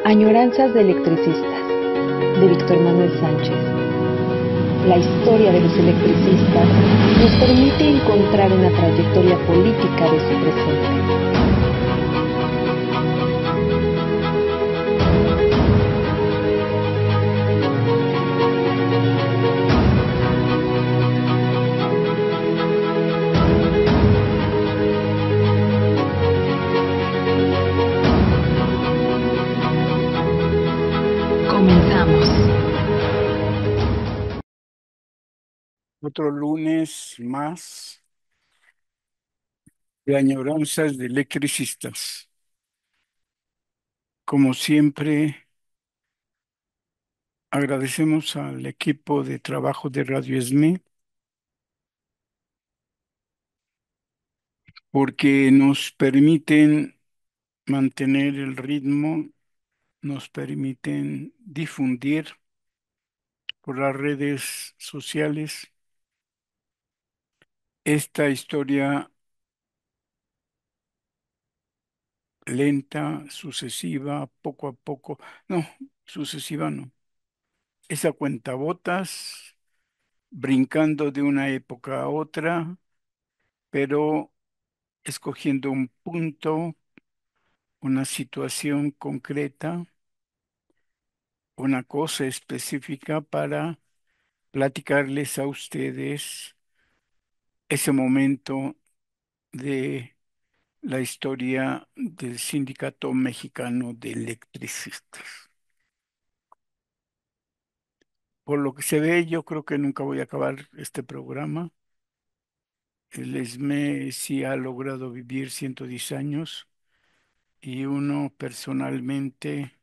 Añoranzas de electricistas, de Víctor Manuel Sánchez. La historia de los electricistas nos permite encontrar una trayectoria política de su presente. Comenzamos. Otro lunes más de añoranzas de electricistas. Como siempre, agradecemos al equipo de trabajo de Radio ESME porque nos permiten mantener el ritmo, nos permiten difundir por las redes sociales esta historia lenta, sucesiva, poco a poco. No, sucesiva no. Esa cuentagotas brincando de una época a otra, pero escogiendo un punto, una situación concreta, una cosa específica para platicarles a ustedes ese momento de la historia del Sindicato Mexicano de Electricistas. Por lo que se ve, yo creo que nunca voy a acabar este programa. El ESME sí ha logrado vivir 110 años y uno personalmente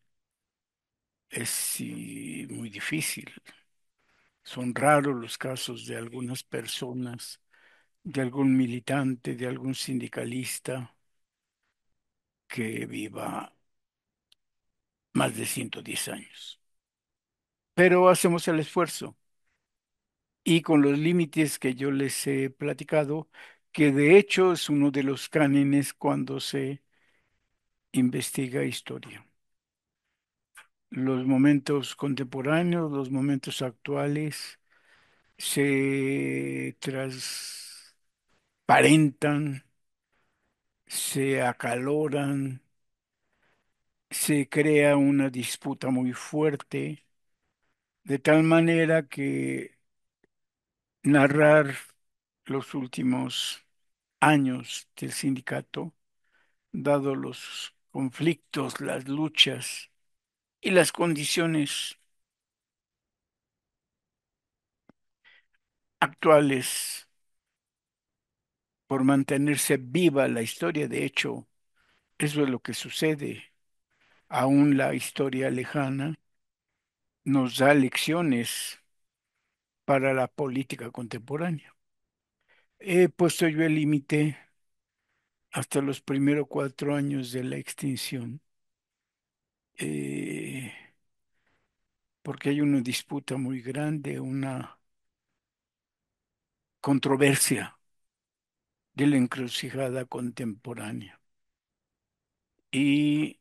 es sí, muy difícil. Son raros los casos de algunas personas, de algún militante, de algún sindicalista que viva más de 110 años. Pero hacemos el esfuerzo y con los límites que yo les he platicado, que de hecho es uno de los cánones cuando se investiga historia. Los momentos contemporáneos, los momentos actuales se transparentan, se acaloran, se crea una disputa muy fuerte, de tal manera que narrar los últimos años del sindicato, dado los conflictos, las luchas y las condiciones actuales por mantenerse viva la historia. De hecho, eso es lo que sucede. Aún la historia lejana nos da lecciones para la política contemporánea. He puesto yo el límite hasta los primeros 4 años de la extinción, eh, porque hay una disputa muy grande, una controversia de la encrucijada contemporánea. Y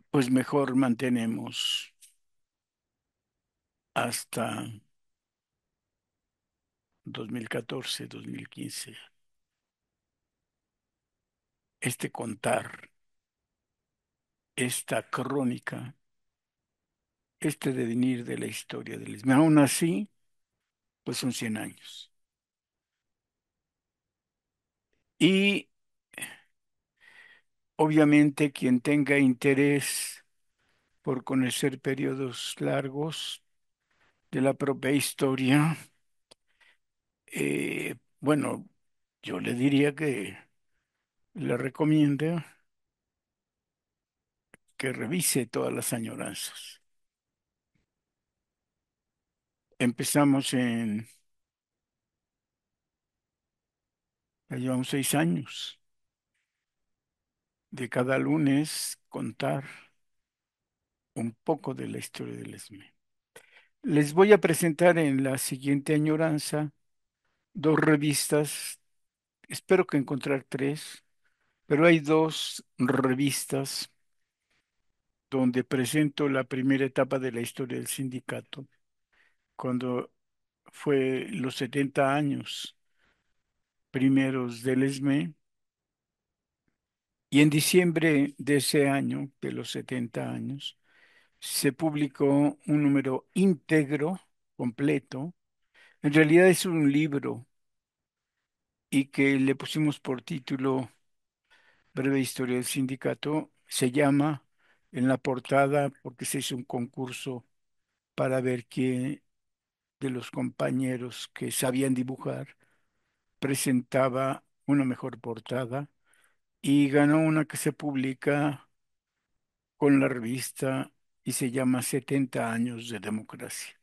pues mejor mantenemos hasta 2014, 2015 este contar, esta crónica, este devenir de la historia del Istmo. Aún así, pues son 100 años. Y obviamente quien tenga interés por conocer periodos largos de la propia historia, bueno, yo le diría que le recomiendo que revise todas las añoranzas. Empezamos ya llevamos 6 años de cada lunes contar un poco de la historia del ESME. Les voy a presentar en la siguiente añoranza dos revistas, espero que encontrar tres, Pero hay dos revistas donde presento la primera etapa de la historia del sindicato, cuando fue los 70 años primeros del ESME, y en diciembre de ese año, de los 70 años, se publicó un número íntegro, completo. En realidad es un libro y que le pusimos por título Breve Historia del Sindicato. Se llama en la portada, porque se hizo un concurso para ver quién de los compañeros que sabían dibujar presentaba una mejor portada, y ganó una que se publica con la revista y se llama 70 años de democracia.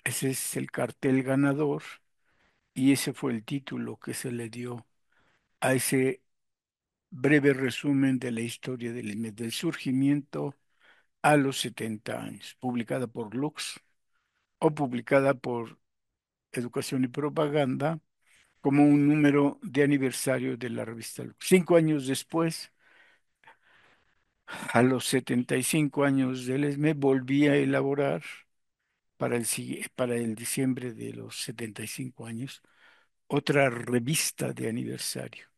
Ese es el cartel ganador y ese fue el título que se le dio a ese breve resumen de la historia del surgimiento a los 70 años, publicada por Lux o publicada por Educación y Propaganda como un número de aniversario de la revista Lux. 5 años después, a los 75 años del ESME, volví a elaborar para el diciembre de los 75 años otra revista de aniversario.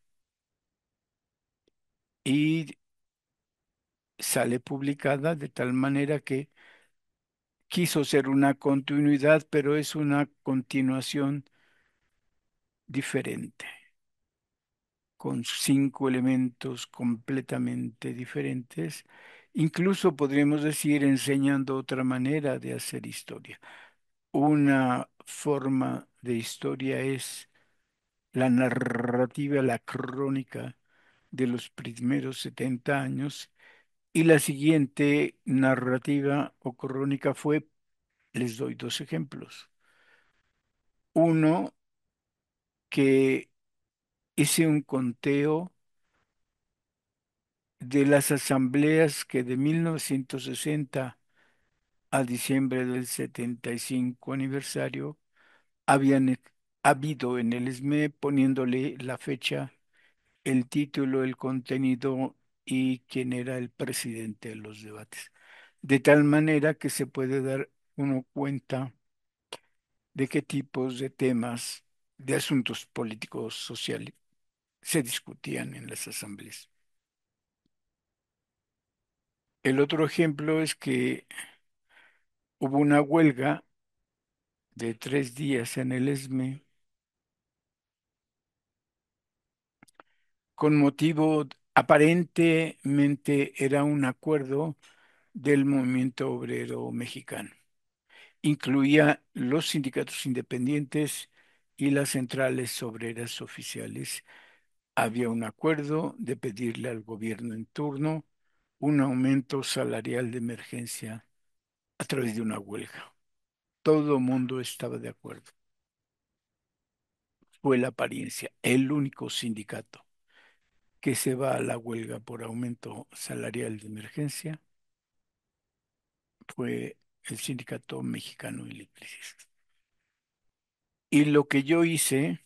Y sale publicada de tal manera que quiso ser una continuidad, pero es una continuación diferente, con 5 elementos completamente diferentes. Incluso podríamos decir enseñando otra manera de hacer historia. Una forma de historia es la narrativa, la crónica de los primeros 70 años, y la siguiente narrativa o crónica fue, les doy dos ejemplos. Uno, que hice un conteo de las asambleas que de 1960 a diciembre del 75 aniversario habían habido en el ESME, poniéndole la fecha, el título, el contenido y quién era el presidente de los debates. De tal manera que se puede dar uno cuenta de qué tipos de temas, de asuntos políticos sociales se discutían en las asambleas. El otro ejemplo es que hubo una huelga de 3 días en el ESME con motivo, aparentemente era un acuerdo del movimiento obrero mexicano. Incluía los sindicatos independientes y las centrales obreras oficiales. Había un acuerdo de pedirle al gobierno en turno un aumento salarial de emergencia a través de una huelga. Todo el mundo estaba de acuerdo. Fue la apariencia. El único sindicato que se va a la huelga por aumento salarial de emergencia fue el Sindicato Mexicano de Electricistas. Y lo que yo hice,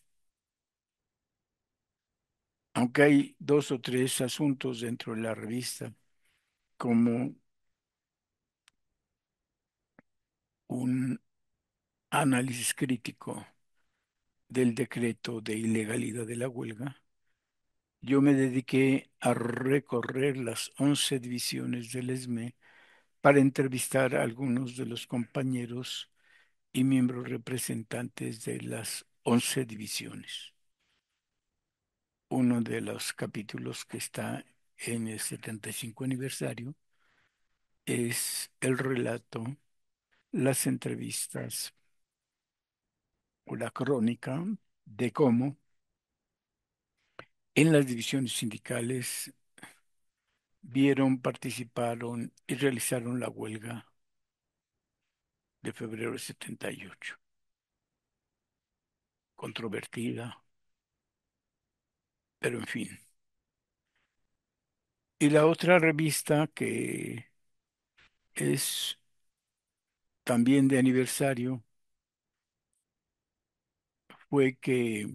aunque hay dos o tres asuntos dentro de la revista, como un análisis crítico del decreto de ilegalidad de la huelga, yo me dediqué a recorrer las 11 divisiones del ESME para entrevistar a algunos de los compañeros y miembros representantes de las 11 divisiones. Uno de los capítulos que está en el 75 aniversario es el relato, las entrevistas o la crónica de cómo en las divisiones sindicales vieron, participaron y realizaron la huelga de febrero de 78, controvertida, pero en fin. Y la otra revista que es también de aniversario fue que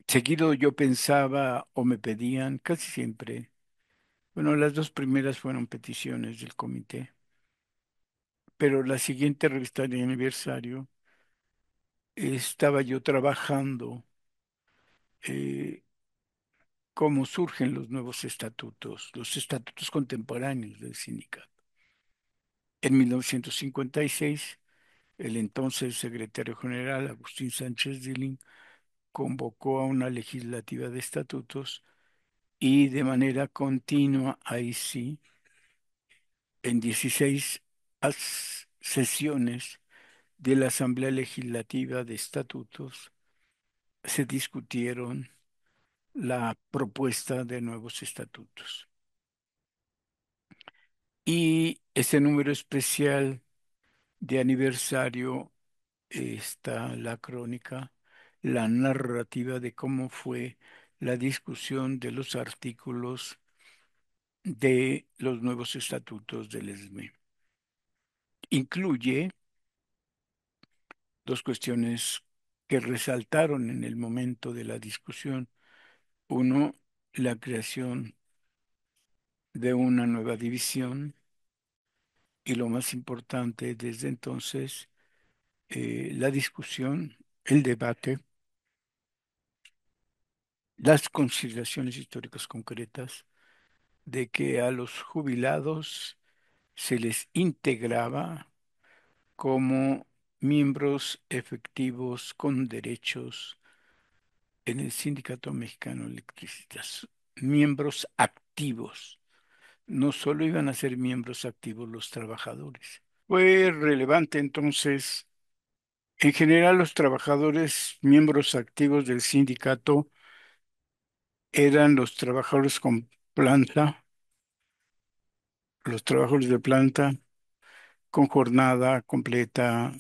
Seguido yo pensaba o me pedían, casi siempre, bueno, las dos primeras fueron peticiones del comité, pero la siguiente revista de aniversario estaba yo trabajando eh, cómo surgen los estatutos contemporáneos del sindicato. En 1956, el entonces secretario general Agustín Sánchez Dillín convocó a una legislativa de estatutos y de manera continua, ahí sí, en 16 sesiones de la Asamblea Legislativa de Estatutos se discutieron la propuesta de nuevos estatutos. Y este número especial de aniversario está la crónica, la narrativa de cómo fue la discusión de los artículos de los nuevos estatutos del ESME. Incluye dos cuestiones que resaltaron en el momento de la discusión. Uno, la creación de una nueva división y lo más importante desde entonces, la discusión, el debate, las consideraciones históricas concretas de que a los jubilados se les integraba como miembros efectivos con derechos en el Sindicato Mexicano de Electricistas, miembros activos. No solo iban a ser miembros activos los trabajadores. Fue relevante entonces, en general los trabajadores, miembros activos del sindicato, eran los trabajadores con planta, los trabajadores de planta con jornada completa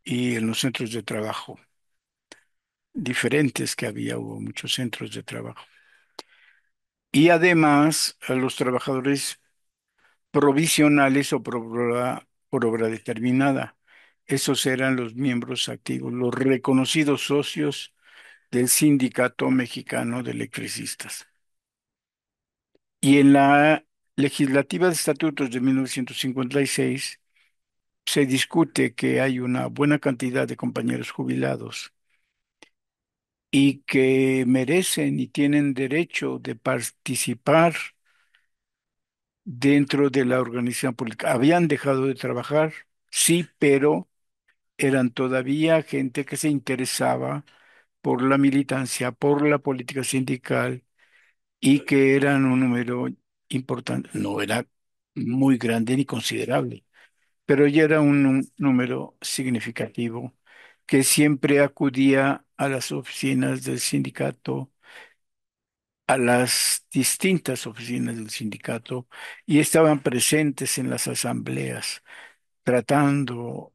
y en los centros de trabajo diferentes que había, hubo muchos centros de trabajo. Y además a los trabajadores provisionales o por obra determinada. Esos eran los miembros activos, los reconocidos socios del Sindicato Mexicano de Electricistas. Y en la legislativa de estatutos de 1956 se discute que hay una buena cantidad de compañeros jubilados y que merecen y tienen derecho de participar dentro de la organización política. Habían dejado de trabajar, sí, pero eran todavía gente que se interesaba por la militancia, por la política sindical y que eran un número importante. No era muy grande ni considerable, pero ya era un número significativo que siempre acudía a las oficinas del sindicato, a las distintas oficinas del sindicato y estaban presentes en las asambleas, tratando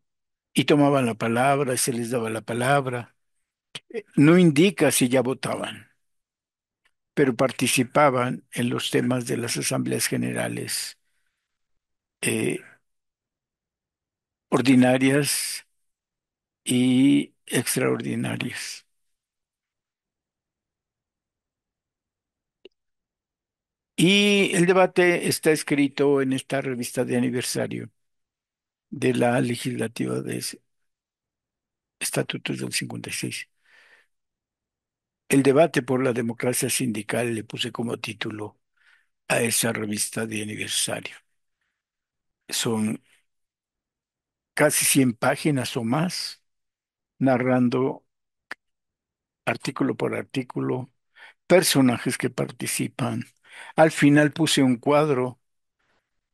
y tomaban la palabra, se les daba la palabra. No indica si ya votaban, pero participaban en los temas de las asambleas generales eh, ordinarias y extraordinarias. Y el debate está escrito en esta revista de aniversario de la legislativa de Estatutos del 56. El debate por la democracia sindical le puse como título a esa revista de aniversario. Son casi 100 páginas o más, narrando artículo por artículo, personajes que participan. Al final puse un cuadro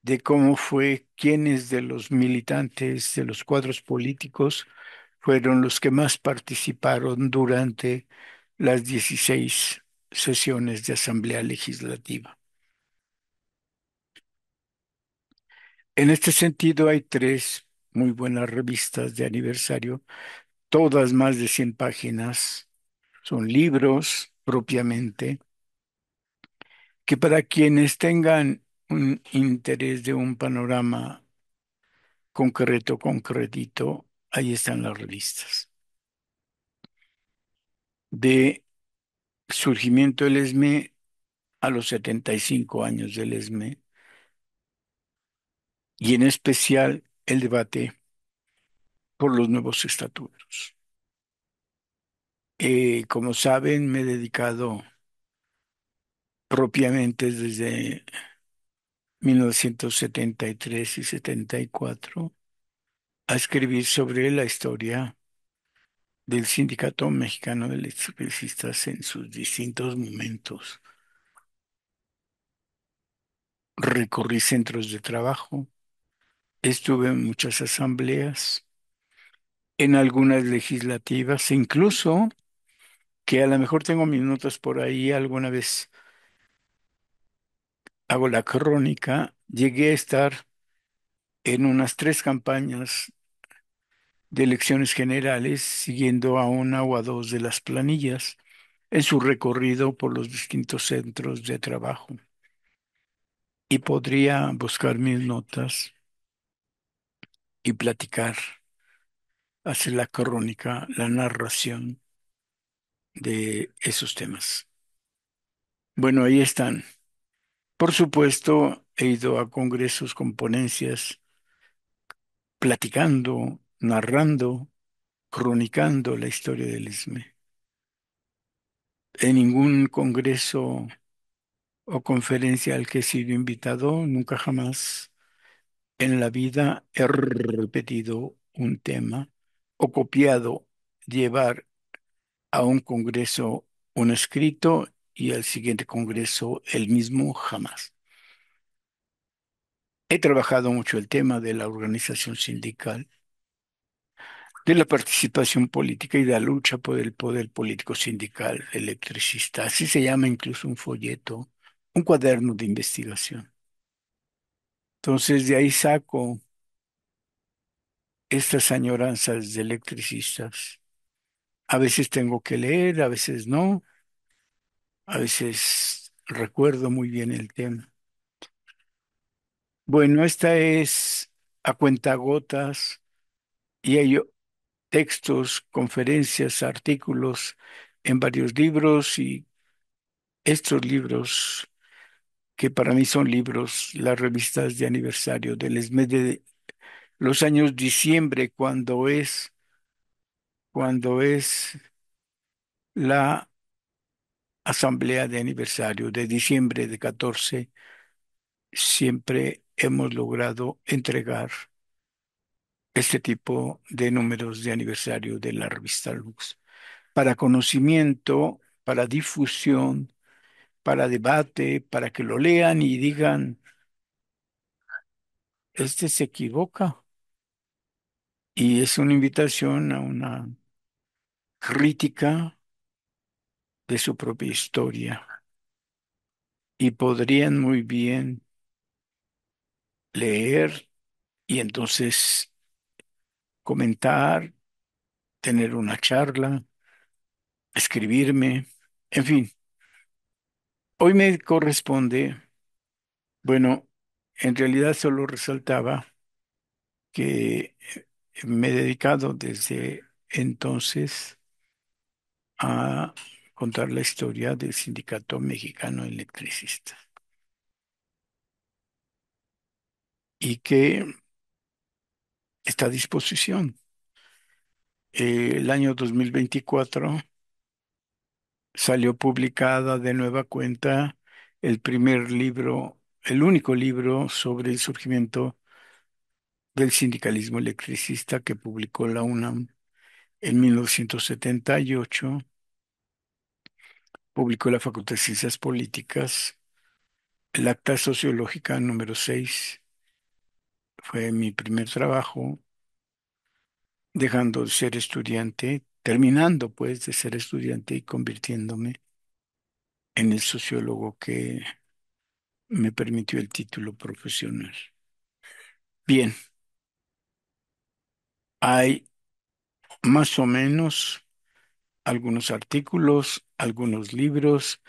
de cómo fue, quiénes de los militantes, de los cuadros políticos, fueron los que más participaron durante las 16 sesiones de Asamblea Legislativa. En este sentido, hay tres muy buenas revistas de aniversario, todas más de 100 páginas. Son libros propiamente, que para quienes tengan un interés de un panorama concreto, concretito, ahí están las revistas. De surgimiento del ESME a los 75 años del ESME y en especial el debate por los nuevos estatutos. Como saben, me he dedicado propiamente desde 1973 y 74 a escribir sobre la historia del Sindicato Mexicano de Electricistas en sus distintos momentos. Recorrí centros de trabajo, estuve en muchas asambleas, en algunas legislativas, e incluso que a lo mejor tengo mis notas por ahí, alguna vez hago la crónica, llegué a estar en unas 3 campañas de elecciones generales, siguiendo a una o a dos de las planillas en su recorrido por los distintos centros de trabajo. Y podría buscar mis notas y platicar, hacer la crónica, la narración de esos temas. Bueno, ahí están. Por supuesto, he ido a congresos con ponencias, platicando, narrando, cronicando la historia del ISME. En ningún congreso o conferencia al que he sido invitado, nunca jamás en la vida he repetido un tema o copiado, llevar a un congreso un escrito y al siguiente congreso el mismo jamás. He trabajado mucho el tema de la organización sindical, de la participación política y de la lucha por el poder político sindical electricista. Así se llama incluso un folleto, un cuaderno de investigación. Entonces de ahí saco estas añoranzas de electricistas. A veces tengo que leer, a veces no, a veces recuerdo muy bien el tema. Bueno, esta es a cuentagotas y hay textos, conferencias, artículos en varios libros y estos libros que para mí son libros, las revistas de aniversario del mes de los años diciembre, cuando es la asamblea de aniversario de diciembre de 14, siempre hemos logrado entregar este tipo de números de aniversario de la revista Lux para conocimiento, para difusión, para debate, para que lo lean y digan, este se equivoca. Y es una invitación a una crítica de su propia historia. Y podrían muy bien leer y entonces comentar, tener una charla, escribirme, en fin. Hoy me corresponde, bueno, en realidad solo resaltaba que me he dedicado desde entonces a contar la historia del Sindicato Mexicano Electricista y que está a disposición. El año 2024 salió publicada de nueva cuenta el primer libro, el único libro sobre el surgimiento del sindicalismo electricista que publicó la UNAM en 1978. Publicó la Facultad de Ciencias Políticas. El acta sociológica número 6 fue mi primer trabajo, dejando de ser estudiante, terminando pues de ser estudiante y convirtiéndome en el sociólogo que me permitió el título profesional. Bien, hay más o menos algunos artículos, algunos libros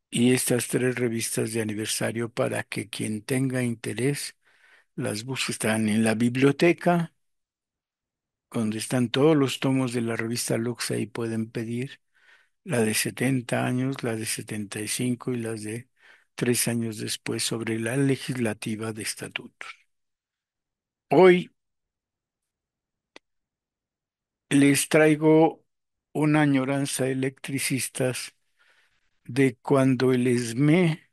y estas 3 revistas de aniversario para que quien tenga interés las busque. Están en la biblioteca, donde están todos los tomos de la revista Lux, ahí pueden pedir. la de 70 años, la de 75 y las de 3 años después sobre la legislativa de estatutos. Hoy les traigo una añoranza electricistas de cuando el ESME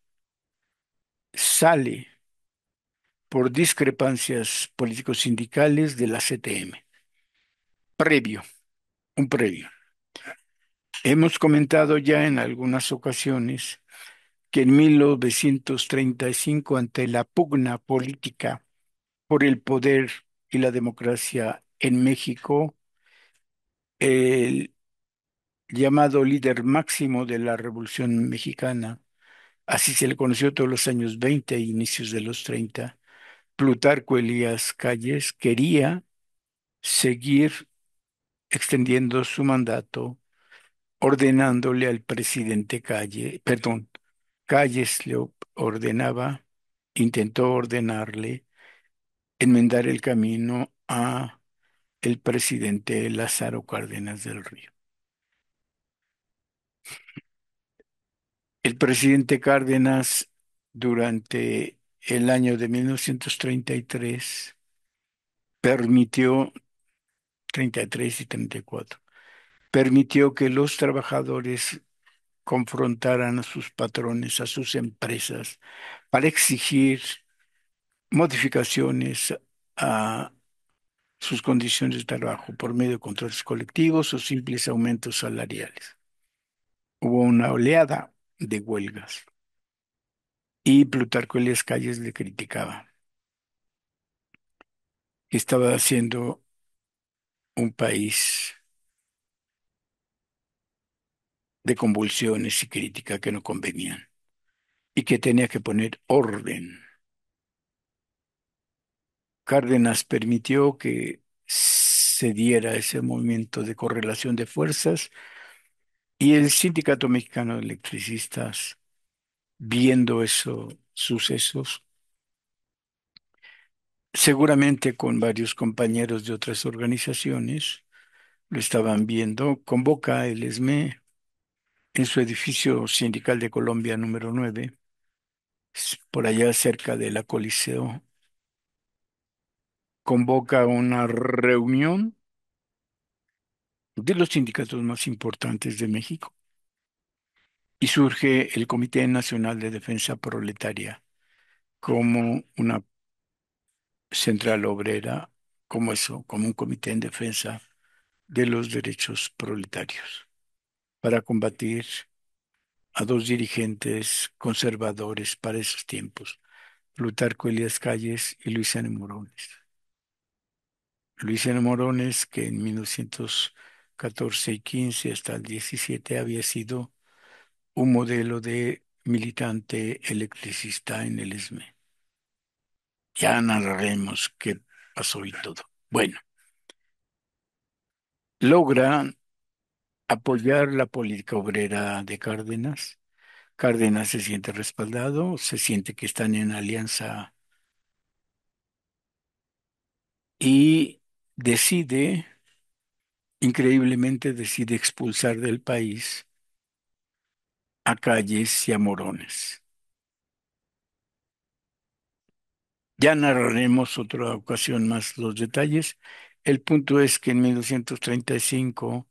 sale por discrepancias político-sindicales de la CTM. Previo, un previo. Hemos comentado ya en algunas ocasiones que en 1935, ante la pugna política por el poder y la democracia en México, el llamado líder máximo de la Revolución Mexicana, así se le conoció todos los años 20 e inicios de los 30, Plutarco Elías Calles, quería seguir extendiendo su mandato, ordenándole al presidente Calles le ordenaba, intentó ordenarle enmendar el camino a el presidente Lázaro Cárdenas del Río. El presidente Cárdenas, durante el año de 1933, permitió, 33 y 34, permitió que los trabajadores confrontaran a sus patrones, a sus empresas, para exigir modificaciones a sus condiciones de trabajo por medio de controles colectivos o simples aumentos salariales. Hubo una oleada de huelgas y Plutarco Elías Calles le criticaba que estaba haciendo un país de convulsiones y crítica que no convenían y que tenía que poner orden. Cárdenas permitió que se diera ese movimiento de correlación de fuerzas y el Sindicato Mexicano de Electricistas, viendo esos sucesos, seguramente con varios compañeros de otras organizaciones, lo estaban viendo, convoca el ESME en su edificio sindical de Colombia número 9, por allá cerca de la Coliseo, convoca una reunión de los sindicatos más importantes de México y surge el Comité Nacional de Defensa Proletaria como una central obrera, como eso, como un comité en defensa de los derechos proletarios, para combatir a dos dirigentes conservadores para esos tiempos, Plutarco Elías Calles y Luisiano Morones. Luisiano Morones, que en 1914 y 15 hasta el 17 había sido un modelo de militante electricista en el ESME. Ya narraremos qué pasó y todo. Bueno, logra apoyar la política obrera de Cárdenas. Cárdenas se siente respaldado, se siente que están en alianza y decide, increíblemente, decide expulsar del país a Calles y a Morones. Ya narraremos otra ocasión más los detalles. El punto es que en 1935,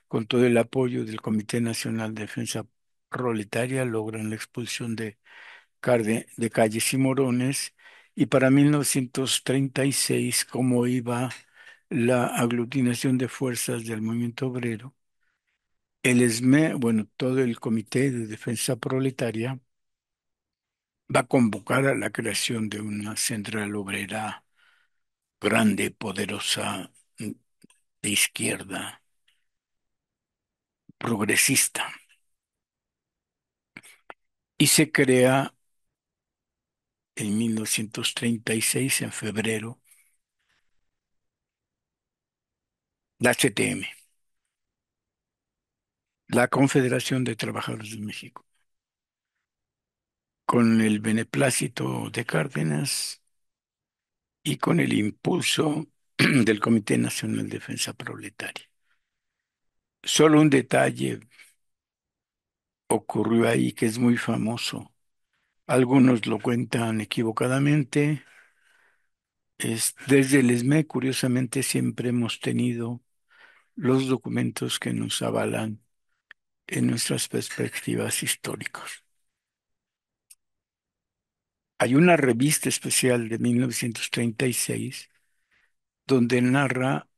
con todo el apoyo del Comité Nacional de Defensa Proletaria, logran la expulsión de Calles y Morones, y para 1936, como iba la aglutinación de fuerzas del movimiento obrero, el ESME, bueno, todo el Comité de Defensa Proletaria, va a convocar a la creación de una central obrera grande, poderosa, de izquierda, progresista, y se crea en 1936, en febrero, la CTM, la Confederación de Trabajadores de México, con el beneplácito de Cárdenas y con el impulso del Comité Nacional de Defensa Proletaria. Solo un detalle ocurrió ahí, que es muy famoso. Algunos lo cuentan equivocadamente. Desde el ESME, curiosamente, siempre hemos tenido los documentos que nos avalan en nuestras perspectivas históricas. Hay una revista especial de 1936 donde narra,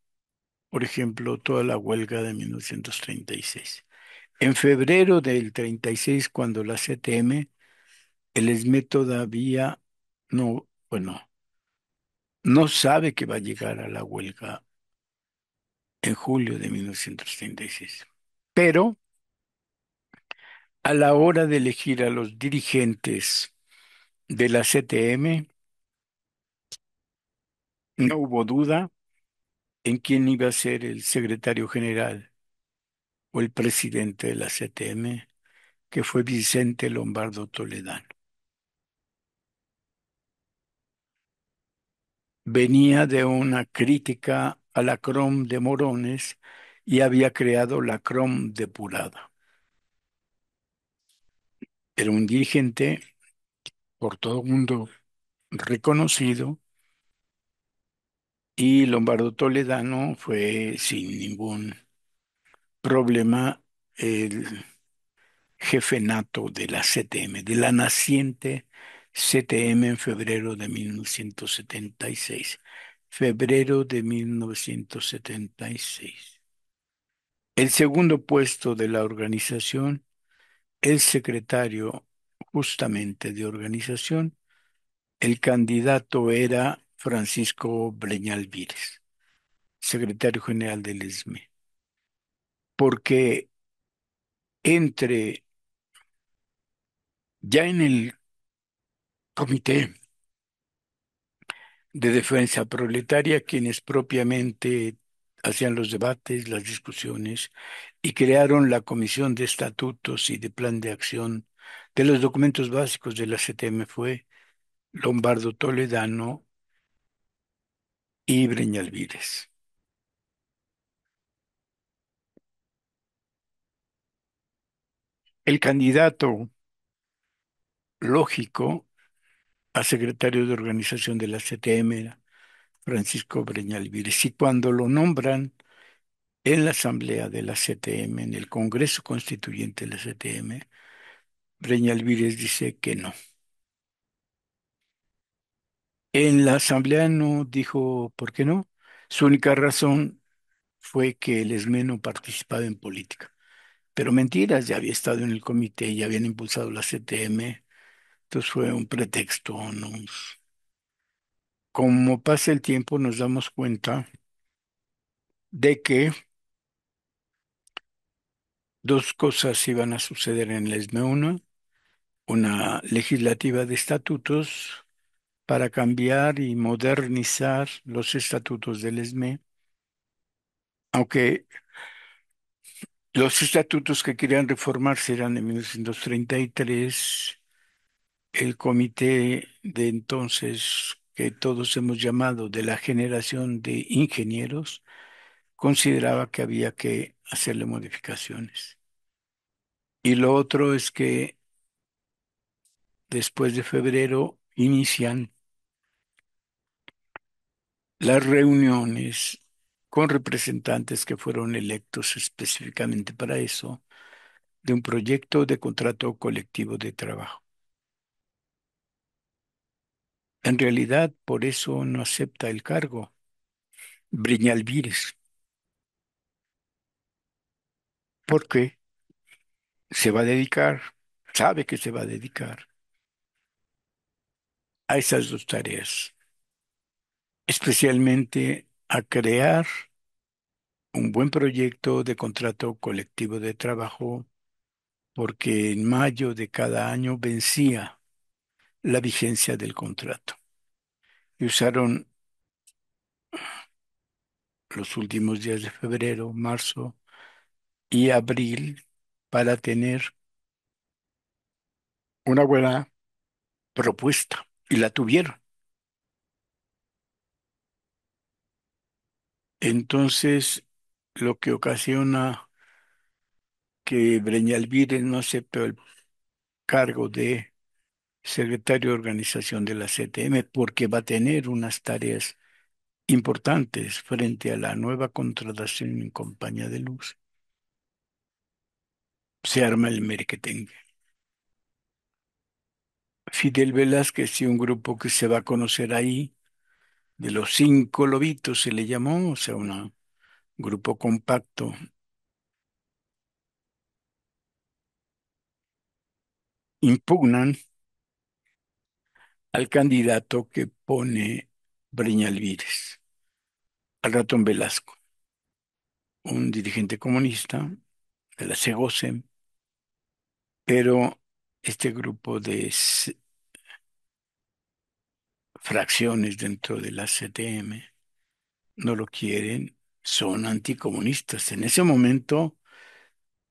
por ejemplo, toda la huelga de 1936. En febrero del 36, cuando la CTM, el ESME todavía no, bueno, no sabe que va a llegar a la huelga en julio de 1936. Pero a la hora de elegir a los dirigentes de la CTM, no hubo duda en quién iba a ser el secretario general o el presidente de la CTM, que fue Vicente Lombardo Toledano. Venía de una crítica a la CROM de Morones y había creado la CROM depurada. Era un dirigente por todo el mundo reconocido y Lombardo Toledano fue sin ningún problema el jefe nato de la CTM, de la naciente CTM en febrero de 1976. Febrero de 1976. El segundo puesto de la organización, el secretario justamente de organización, el candidato era Francisco Breñal Vírez, secretario general del ESME, porque entre ya en el comité de defensa proletaria, quienes propiamente hacían los debates, las discusiones y crearon la Comisión de Estatutos y de Plan de Acción de los documentos básicos de la CTM fue Lombardo Toledano y Breñalvídez. El candidato lógico a secretario de organización de la CTM era Francisco Breñalvídez y cuando lo nombran en la asamblea de la CTM, en el Congreso Constituyente de la CTM, Breñalvídez dice que no. En la asamblea no dijo por qué no. Su única razón fue que el ESME no participaba en política. Pero mentiras, ya había estado en el comité, ya habían impulsado la CTM, entonces fue un pretexto, ¿no? Como pasa el tiempo, nos damos cuenta de que dos cosas iban a suceder en el ESME. Una legislativa de estatutos para cambiar y modernizar los estatutos del ESME, aunque los estatutos que querían reformarse eran de 1933. El comité de entonces, que todos hemos llamado de la generación de ingenieros, consideraba que había que hacerle modificaciones. Y lo otro es que después de febrero inician las reuniones con representantes que fueron electos específicamente para eso, de un proyecto de contrato colectivo de trabajo. En realidad, por eso no acepta el cargo Briñalvírez, porque se va a dedicar, sabe que se va a dedicar a esas dos tareas, especialmente a crear un buen proyecto de contrato colectivo de trabajo, porque en mayo de cada año vencía la vigencia del contrato. Y usaron los últimos días de febrero, marzo y abril para tener una buena propuesta. Y la tuvieron. Entonces, lo que ocasiona que Breñalvírez no aceptó el cargo de secretario de organización de la CTM porque va a tener unas tareas importantes frente a la nueva contratación en compañía de luz. Se arma el merequetengue. Fidel Velázquez y un grupo que se va a conocer ahí, de los cinco lobitos se le llamó, o sea, un grupo compacto, impugnan al candidato que pone Breñalvírez, al ratón Velasco, un dirigente comunista de la CEGOSEM, pero este grupo de fracciones dentro de la CTM no lo quieren, son anticomunistas. En ese momento,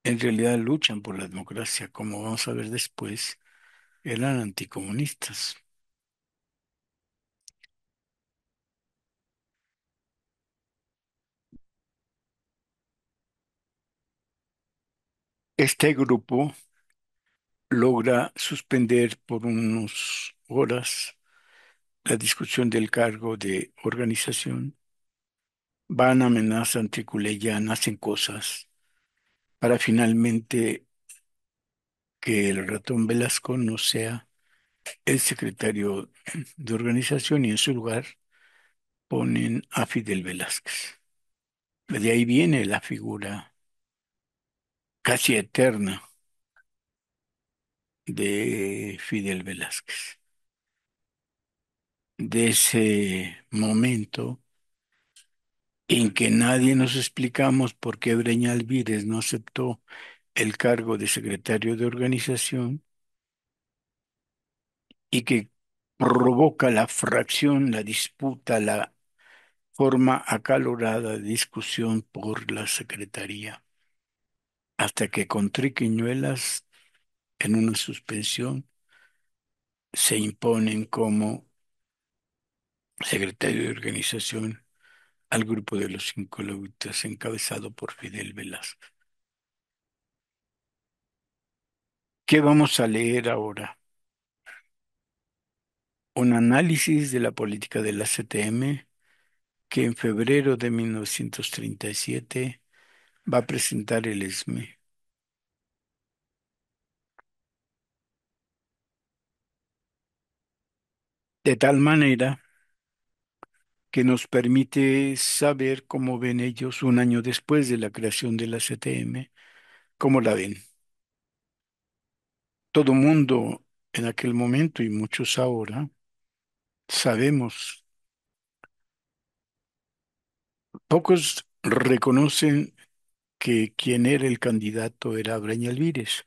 en realidad luchan por la democracia, como vamos a ver después, eran anticomunistas. Este grupo logra suspender por unas horas la discusión del cargo de organización, van, amenazan, triculeyan, hacen cosas para finalmente que el ratón Velasco no sea el secretario de organización y en su lugar ponen a Fidel Velázquez. De ahí viene la figura casi eterna de Fidel Velázquez. De ese momento en que nadie nos explicamos por qué Breña Alvírez no aceptó el cargo de secretario de organización y que provoca la fracción, la disputa, la forma acalorada de discusión por la secretaría, hasta que con triquiñuelas en una suspensión se imponen como secretario de organización al grupo de los cinco lobitos encabezado por Fidel Velázquez. ¿Qué vamos a leer ahora? Un análisis de la política de la CTM que en febrero de 1937 va a presentar el ESME, de tal manera que nos permite saber cómo ven ellos un año después de la creación de la CTM, cómo la ven. Todo mundo en aquel momento y muchos ahora sabemos, pocos reconocen que quien era el candidato era Breña Alvírez.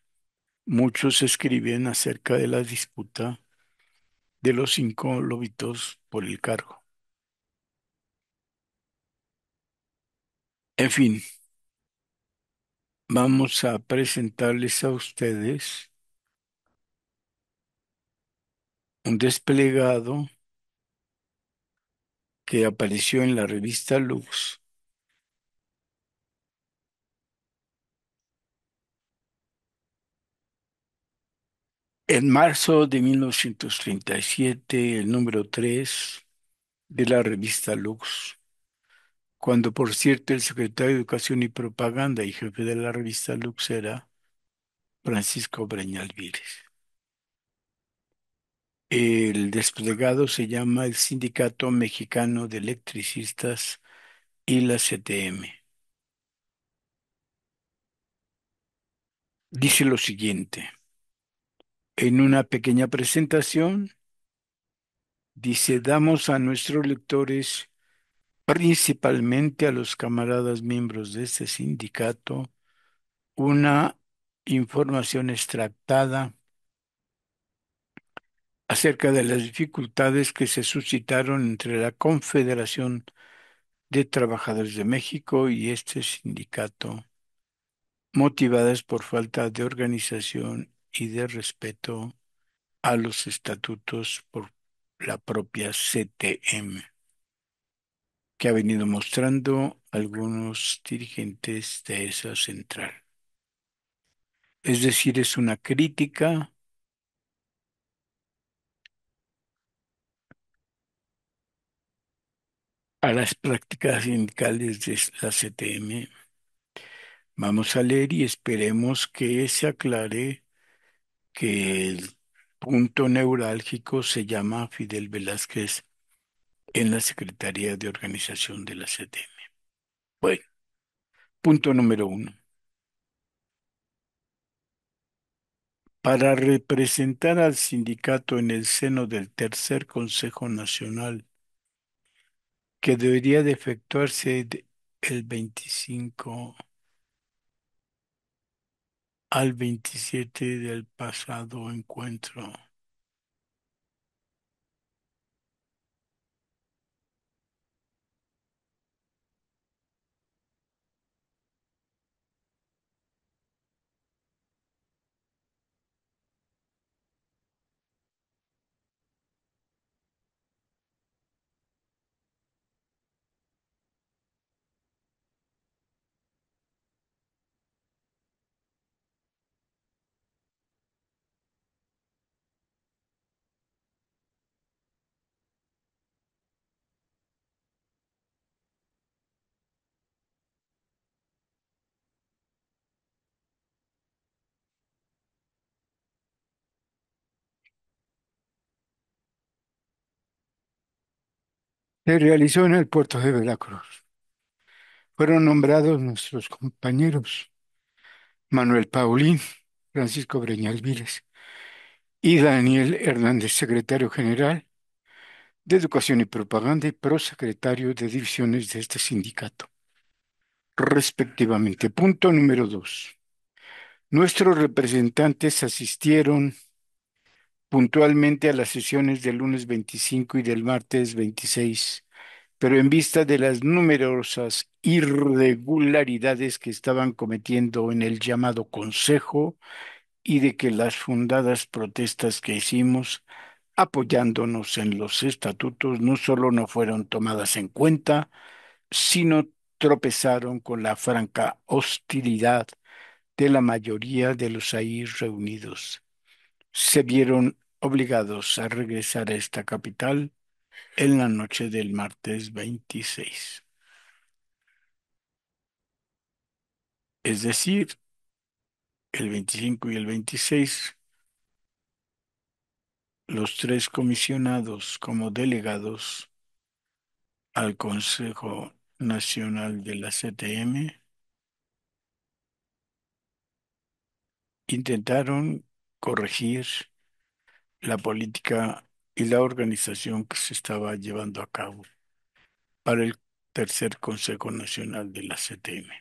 Muchos escriben acerca de la disputa de los cinco lobitos por el cargo. En fin, vamos a presentarles a ustedes un desplegado que apareció en la revista Lux en marzo de 1937, el número 3 de la revista Lux, cuando por cierto el secretario de Educación y Propaganda y jefe de la revista Lux era Francisco Breña Alvírez. El desplegado se llama el Sindicato Mexicano de Electricistas y la CTM. Dice lo siguiente, en una pequeña presentación, dice, damos a nuestros lectores, principalmente a los camaradas miembros de este sindicato, una información extractada acerca de las dificultades que se suscitaron entre la Confederación de Trabajadores de México y este sindicato, motivadas por falta de organización y de respeto a los estatutos por la propia CTM, que ha venido mostrando algunos dirigentes de esa central. Es decir, es una crítica a las prácticas sindicales de la CTM. Vamos a leer y esperemos que se aclare que el punto neurálgico se llama Fidel Velázquez en la Secretaría de Organización de la CTM. Bueno, punto número uno. Para representar al sindicato en el seno del Tercer Consejo Nacional, que debería de efectuarse el 25 al 27 del pasado encuentro. Se realizó en el puerto de Veracruz. Fueron nombrados nuestros compañeros Manuel Paulín, Francisco Breñal Viles y Daniel Hernández, secretario general de Educación y Propaganda y prosecretario de divisiones de este sindicato, respectivamente. Punto número dos. Nuestros representantes asistieron puntualmente a las sesiones del lunes 25 y del martes 26, pero en vista de las numerosas irregularidades que estaban cometiendo en el llamado Consejo y de que las fundadas protestas que hicimos apoyándonos en los estatutos no solo no fueron tomadas en cuenta, sino tropezaron con la franca hostilidad de la mayoría de los ahí reunidos. Se vieron obligados a regresar a esta capital en la noche del martes 26. Es decir, el 25 y el 26, los tres comisionados como delegados al Consejo Nacional de la CTM intentaron corregir la política y la organización que se estaba llevando a cabo para el Tercer Consejo Nacional de la CTM.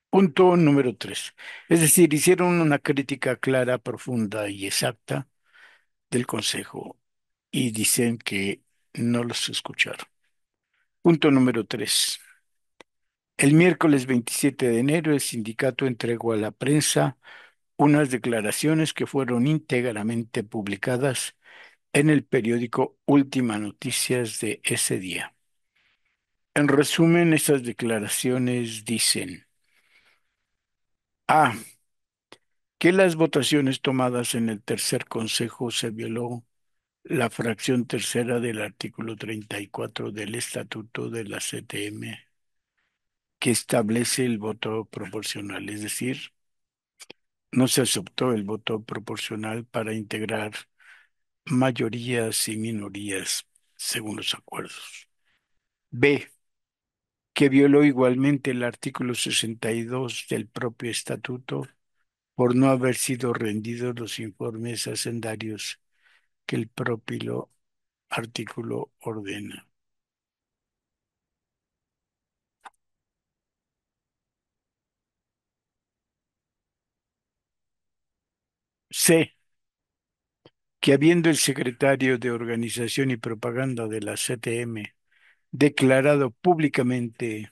Punto número tres. Es decir, hicieron una crítica clara, profunda y exacta del Consejo y dicen que no los escucharon. Punto número tres. El miércoles 27 de enero el sindicato entregó a la prensa unas declaraciones que fueron íntegramente publicadas en el periódico Última Noticias de ese día. En resumen, esas declaraciones dicen: A. Que las votaciones tomadas en el tercer consejo se violó la fracción tercera del artículo 34 del Estatuto de la CTM, que establece el voto proporcional, es decir, no se aceptó el voto proporcional para integrar mayorías y minorías según los acuerdos. B, que violó igualmente el artículo 62 del propio estatuto por no haber sido rendidos los informes hacendarios que el propio artículo ordena. C, que habiendo el secretario de Organización y Propaganda de la CTM declarado públicamente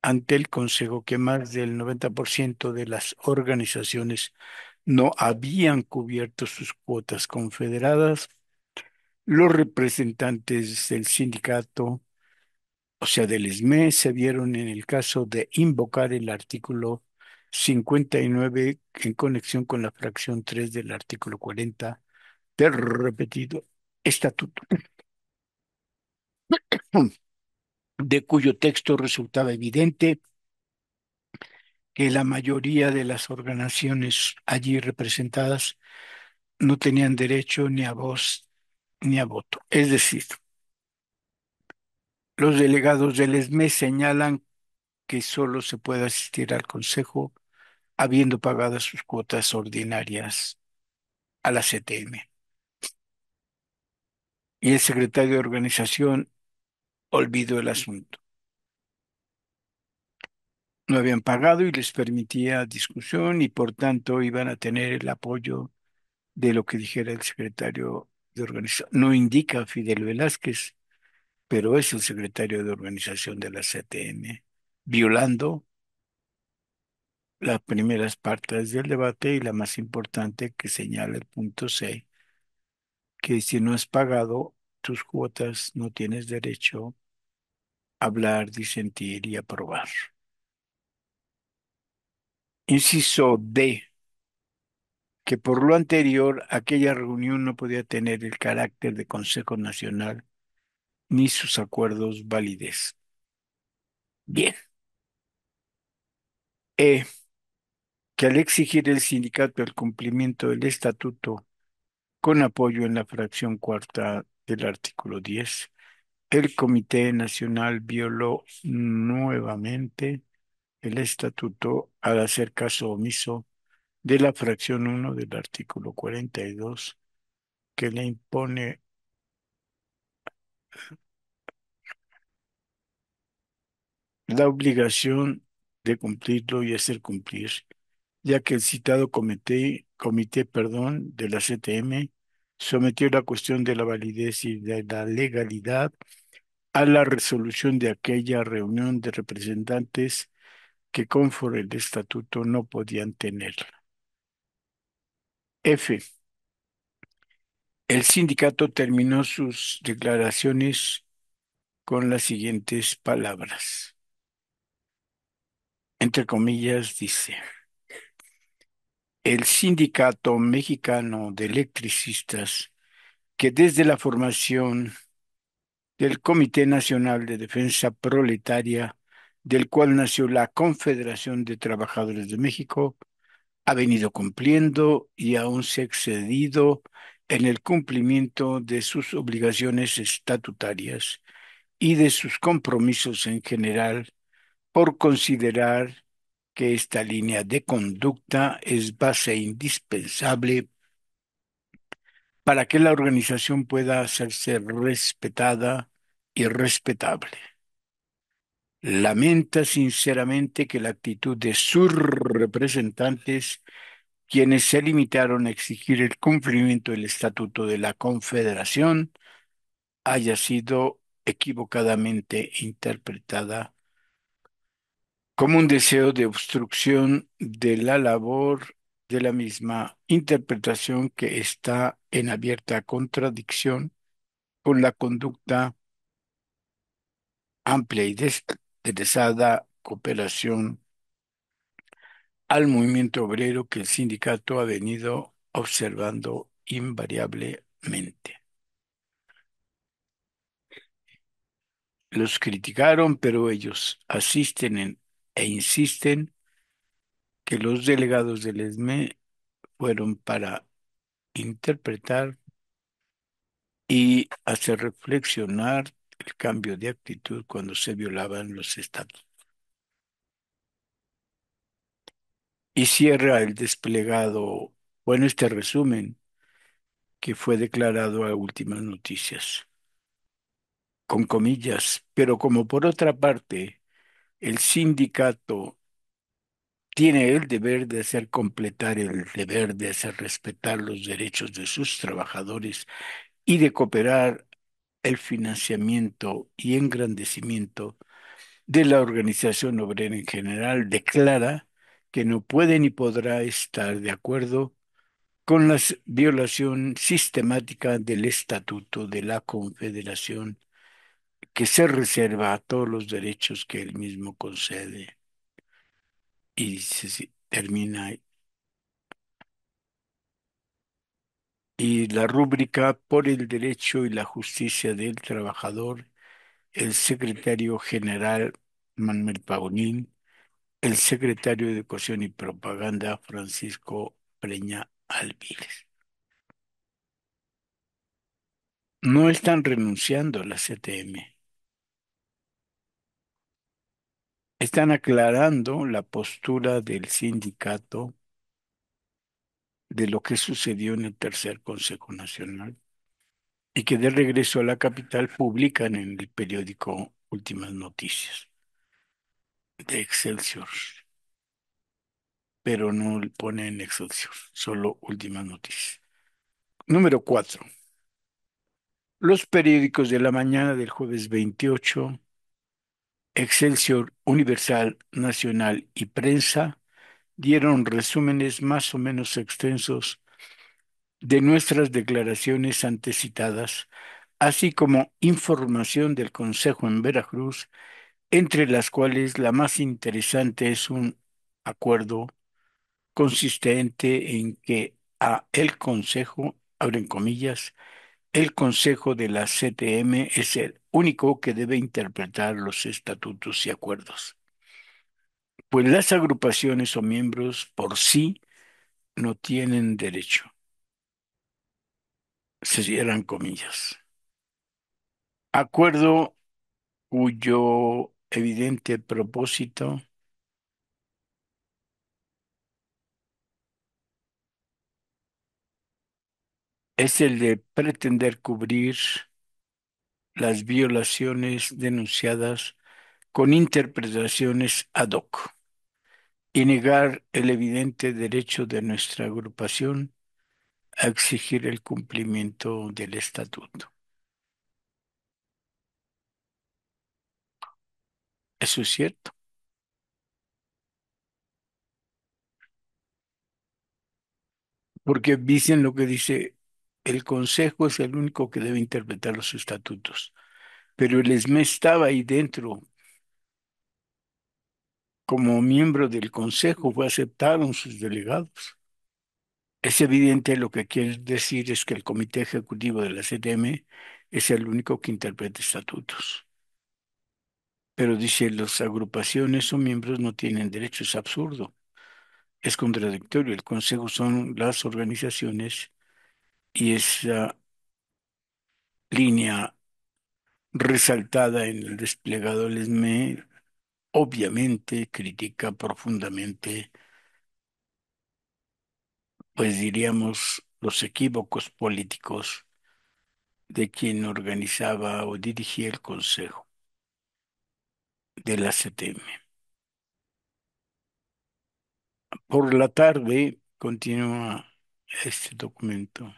ante el Consejo que más del 90% de las organizaciones no habían cubierto sus cuotas confederadas, los representantes del sindicato, o sea, del SME, se vieron en el caso de invocar el artículo 59 en conexión con la fracción 3 del artículo 40 del repetido estatuto, de cuyo texto resultaba evidente que la mayoría de las organizaciones allí representadas no tenían derecho ni a voz ni a voto. Es decir, los delegados del ESME señalan que solo se puede asistir al Consejo habiendo pagado sus cuotas ordinarias a la CTM. Y el secretario de organización olvidó el asunto. No habían pagado y les permitía discusión y por tanto iban a tener el apoyo de lo que dijera el secretario de organización. No indica Fidel Velázquez, pero es el secretario de organización de la CTM, violando las primeras partes del debate y la más importante que señala el punto C, que si no has pagado tus cuotas no tienes derecho a hablar, disentir y aprobar. Inciso D, que por lo anterior aquella reunión no podía tener el carácter de Consejo Nacional ni sus acuerdos validez. Bien. E, que al exigir el sindicato el cumplimiento del estatuto con apoyo en la fracción cuarta del artículo 10, el Comité Nacional violó nuevamente el estatuto al hacer caso omiso de la fracción uno del artículo 42, que le impone la obligación de cumplirlo y hacer cumplir, ya que el citado comité, de la CTM sometió la cuestión de la validez y de la legalidad a la resolución de aquella reunión de representantes que conforme el estatuto no podían tenerla. F. El sindicato terminó sus declaraciones con las siguientes palabras. Entre comillas, dice: el Sindicato Mexicano de Electricistas, que desde la formación del Comité Nacional de Defensa Proletaria, del cual nació la Confederación de Trabajadores de México, ha venido cumpliendo y aún se ha excedido en el cumplimiento de sus obligaciones estatutarias y de sus compromisos en general, por considerar que esta línea de conducta es base indispensable para que la organización pueda hacerse respetada y respetable. Lamenta sinceramente que la actitud de sus representantes, quienes se limitaron a exigir el cumplimiento del Estatuto de la Confederación, haya sido equivocadamente interpretada como un deseo de obstrucción de la labor de la misma, interpretación que está en abierta contradicción con la conducta amplia y desinteresada cooperación al movimiento obrero que el sindicato ha venido observando invariablemente. Los criticaron, pero ellos e insisten que los delegados del ESME fueron para interpretar y hacer reflexionar el cambio de actitud cuando se violaban los estatutos. Y cierra el desplegado, bueno, este resumen que fue declarado a últimas noticias, con comillas, pero como por otra parte el sindicato tiene el deber de hacer completar el deber de hacer respetar los derechos de sus trabajadores y de cooperar el financiamiento y engrandecimiento de la organización obrera en general, declara que no puede ni podrá estar de acuerdo con la violación sistemática del Estatuto de la Confederación, que se reserva a todos los derechos que él mismo concede. Y dice, sí, termina ahí. Y la rúbrica por el derecho y la justicia del trabajador, el secretario general Manuel Paulín, el secretario de Educación y Propaganda Francisco Preña Alvírez. No están renunciando a la CTM, están aclarando la postura del sindicato de lo que sucedió en el tercer Consejo Nacional y que de regreso a la capital publican en el periódico Últimas Noticias de Excelsior, pero no le ponen Excelsior, solo Últimas Noticias. Número 4. Los periódicos de la mañana del jueves 28, Excelsior, Universal, Nacional y Prensa, dieron resúmenes más o menos extensos de nuestras declaraciones antecitadas, así como información del Consejo en Veracruz, entre las cuales la más interesante es un acuerdo consistente en que a el Consejo, abren comillas, el Consejo de la CTM es el único que debe interpretar los estatutos y acuerdos, pues las agrupaciones o miembros por sí no tienen derecho, se cierran comillas. Acuerdo cuyo evidente propósito es el de pretender cubrir las violaciones denunciadas con interpretaciones ad hoc y negar el evidente derecho de nuestra agrupación a exigir el cumplimiento del estatuto. Eso es cierto, porque dicen lo que dice, el Consejo es el único que debe interpretar los estatutos, pero el ESME estaba ahí dentro como miembro del Consejo, fue aceptaron sus delegados. Es evidente lo que quiere decir es que el Comité Ejecutivo de la CTM es el único que interpreta estatutos. Pero dice, las agrupaciones o miembros no tienen derecho, es absurdo, es contradictorio. El Consejo son las organizaciones y esa línea resaltada en el desplegado del ESME obviamente critica profundamente, pues diríamos, los equívocos políticos de quien organizaba o dirigía el Consejo de la CTM. Por la tarde continúa este documento.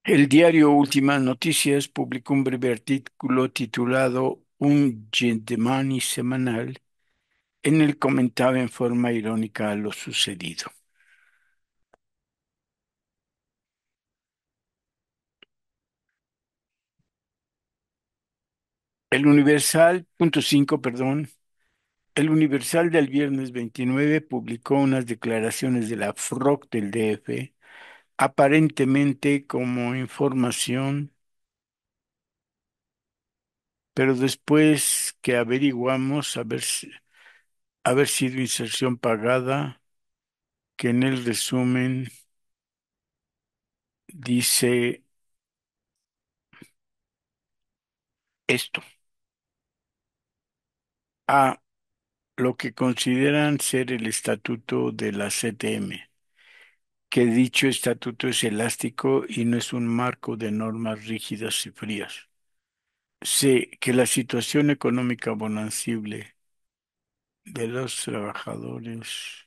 El diario Últimas Noticias publicó un breve artículo titulado Un Gentemani semanal, en el que comentaba en forma irónica lo sucedido. El Universal, punto 5, perdón, el Universal del viernes 29 publicó unas declaraciones de la FROC del DF, aparentemente como información, pero después que averiguamos haber sido inserción pagada, que en el resumen dice esto: a lo que consideran ser el estatuto de la CTM, que dicho estatuto es elástico y no es un marco de normas rígidas y frías. C, que la situación económica bonancible de los trabajadores.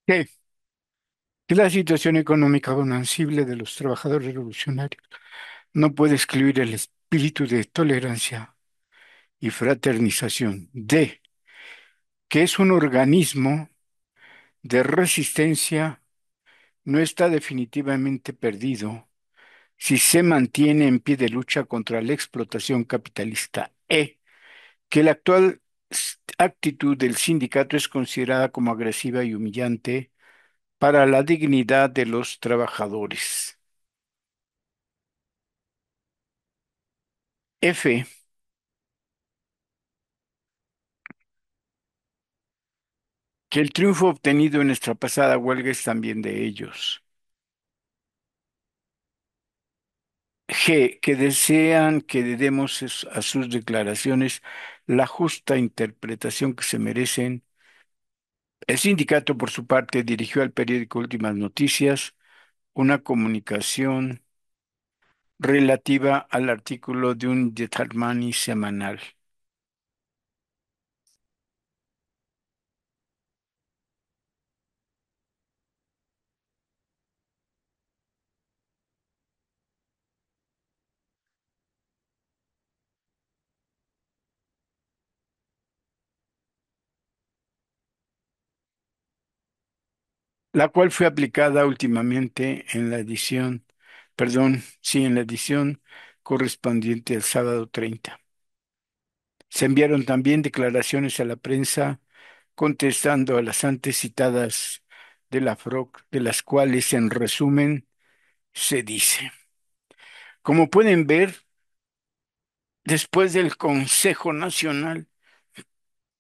Que, que la situación económica bonancible de los trabajadores revolucionarios no puede excluir el espíritu de tolerancia y fraternización. D, que es un organismo de resistencia, no está definitivamente perdido si se mantiene en pie de lucha contra la explotación capitalista. E, que la actual actitud del sindicato es considerada como agresiva y humillante para la dignidad de los trabajadores. F, que el triunfo obtenido en nuestra pasada huelga es también de ellos. G, que desean que le demos a sus declaraciones la justa interpretación que se merecen. El sindicato, por su parte, dirigió al periódico Últimas Noticias una comunicación relativa al artículo de un Detarmani semanal, la cual fue aplicada últimamente en la edición, perdón, sí, en la edición correspondiente al sábado 30. Se enviaron también declaraciones a la prensa contestando a las antes citadas de la FROC, de las cuales, en resumen, se dice: como pueden ver, después del Consejo Nacional,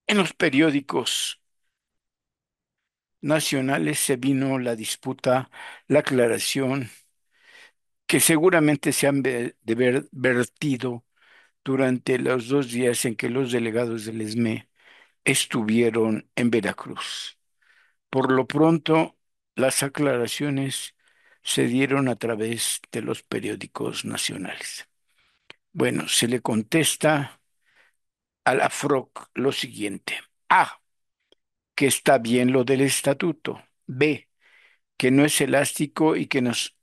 en los periódicos nacionales se vino la disputa, la aclaración, que seguramente se han de ver vertido durante los 2 días en que los delegados del ESME estuvieron en Veracruz. Por lo pronto, las aclaraciones se dieron a través de los periódicos nacionales. Bueno, se le contesta a la FROC lo siguiente. A, que está bien lo del estatuto. B, que no es elástico y que nos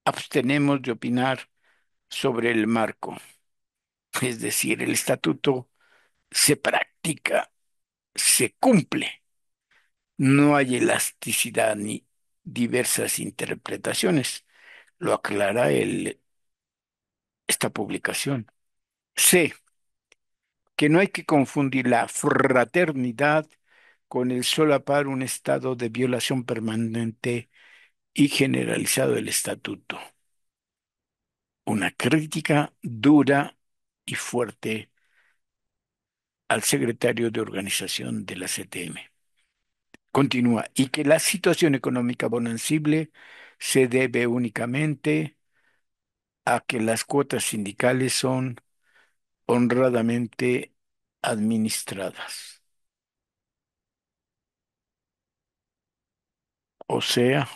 abstenemos de opinar sobre el marco. Es decir, el estatuto se practica, se cumple. No hay elasticidad ni diversas interpretaciones. Lo aclara esta publicación. C, que no hay que confundir la fraternidad con el solapar un estado de violación permanente y generalizado del estatuto. Una crítica dura y fuerte al secretario de organización de la CTM. Continúa, y que la situación económica bonancible se debe únicamente a que las cuotas sindicales son honradamente administradas. O sea,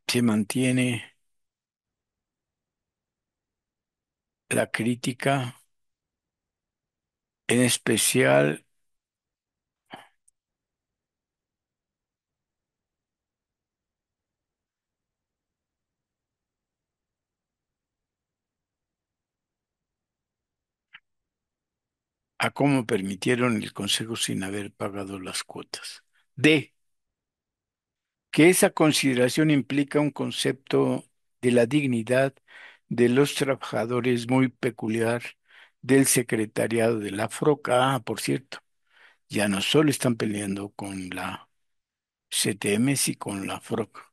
se mantiene la crítica, en especial a cómo permitieron el Consejo sin haber pagado las cuotas. D, que esa consideración implica un concepto de la dignidad de los trabajadores muy peculiar del secretariado de la FROCA. Ah, por cierto, ya no solo están peleando con la CTM, sino con la FROC,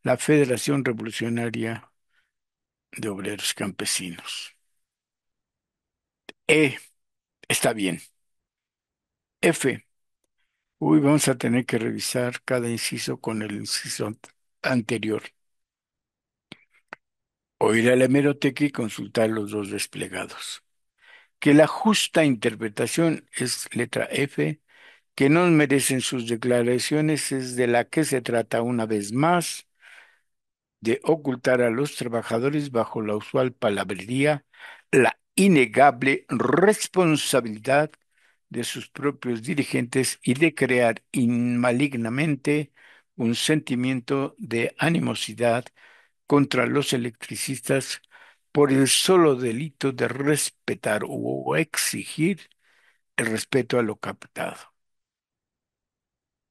la Federación Revolucionaria de Obreros Campesinos. E, está bien. F, uy, vamos a tener que revisar cada inciso con el inciso anterior, o ir a la hemeroteca y consultar los dos desplegados. Que la justa interpretación es letra F, que no merecen sus declaraciones, es de la que se trata una vez más de ocultar a los trabajadores bajo la usual palabrería la innegable responsabilidad de sus propios dirigentes y de crear malignamente un sentimiento de animosidad contra los electricistas por el solo delito de respetar o exigir el respeto a lo captado,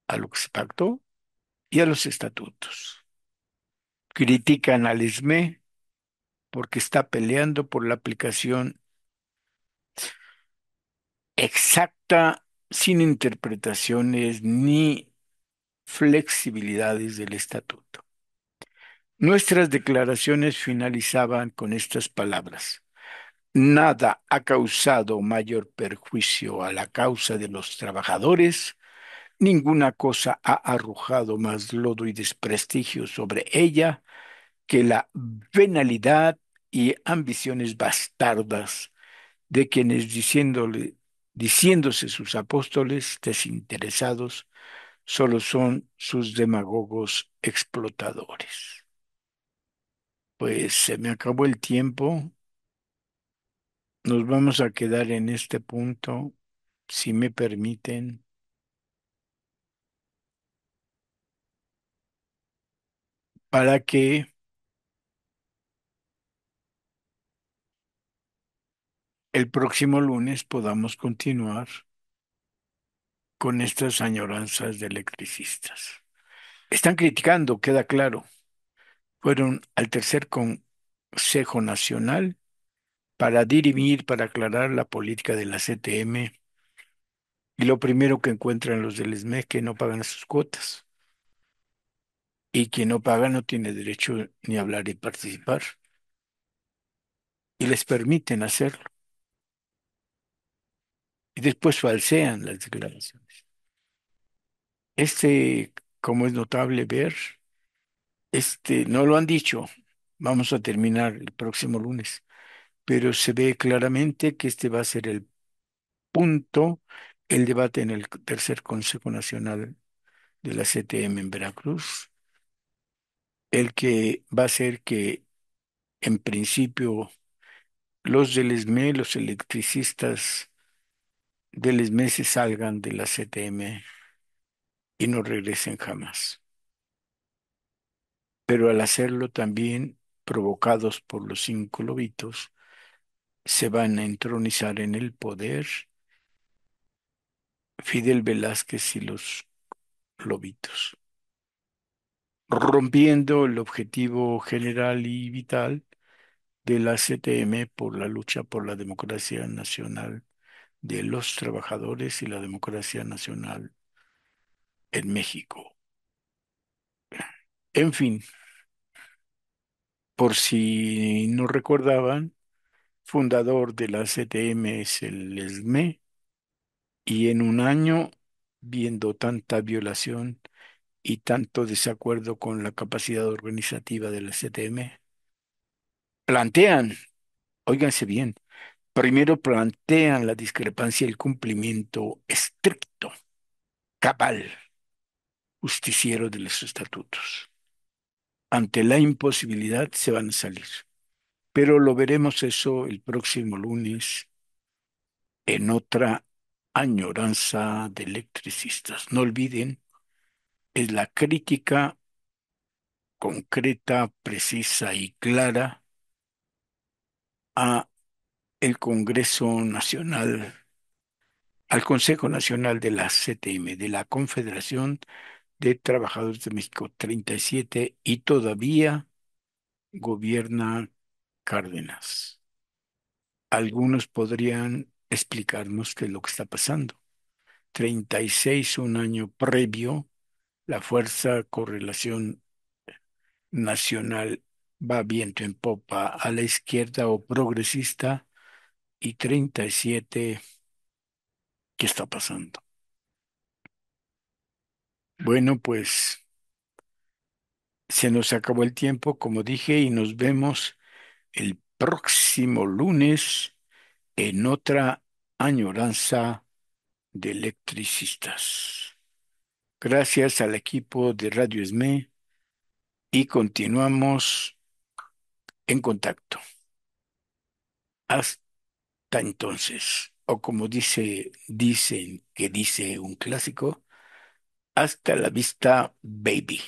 a lo que se pactó y a los estatutos. Critican al ESME porque está peleando por la aplicación exacta, sin interpretaciones ni flexibilidades del estatuto. Nuestras declaraciones finalizaban con estas palabras. Nada ha causado mayor perjuicio a la causa de los trabajadores, ninguna cosa ha arrojado más lodo y desprestigio sobre ella que la venalidad y ambiciones bastardas de quienes diciéndose sus apóstoles desinteresados, solo son sus demagogos explotadores. Pues se me acabó el tiempo. Nos vamos a quedar en este punto, si me permiten, para que el próximo lunes podamos continuar con estas añoranzas de electricistas. Están criticando, queda claro. Fueron al tercer Consejo Nacional para dirimir, para aclarar la política de la CTM, y lo primero que encuentran los del ESME es que no pagan sus cuotas, y quien no paga no tiene derecho ni a hablar y participar, y les permiten hacerlo, y después falsean las declaraciones. Como es notable ver, no lo han dicho, vamos a terminar el próximo lunes, pero se ve claramente que este va a ser el punto, el debate en el tercer Consejo Nacional de la CTM en Veracruz, el que va a hacer que, en principio, los del ESME, los electricistas del ESME se salgan de la CTM y no regresen jamás. Pero al hacerlo también, provocados por los cinco lobitos, se van a entronizar en el poder Fidel Velázquez y los lobitos, rompiendo el objetivo general y vital de la CTM por la lucha por la democracia nacional de los trabajadores y la democracia nacional en México. En fin, por si no recordaban, fundador de la CTM es el ESME, y en un año, viendo tanta violación y tanto desacuerdo con la capacidad organizativa de la CTM, plantean, óiganse bien, primero plantean la discrepancia y el cumplimiento estricto, cabal, justiciero de los estatutos. Ante la imposibilidad se van a salir. Pero lo veremos eso el próximo lunes en otra añoranza de electricistas. No olviden, es la crítica concreta, precisa y clara a el Congreso Nacional, al Consejo Nacional de la CTM, de la Confederación de Trabajadores de México 37, y todavía gobierna Cárdenas. Algunos podrían explicarnos qué es lo que está pasando. 36, un año previo, la fuerza correlación nacional va viento en popa a la izquierda o progresista, y 37, ¿qué está pasando? Bueno, pues se nos acabó el tiempo, como dije, y nos vemos el próximo lunes en otra añoranza de electricistas. Gracias al equipo de Radio ESME, y continuamos en contacto. Hasta entonces. o como dicen que dice un clásico, hasta la vista, baby.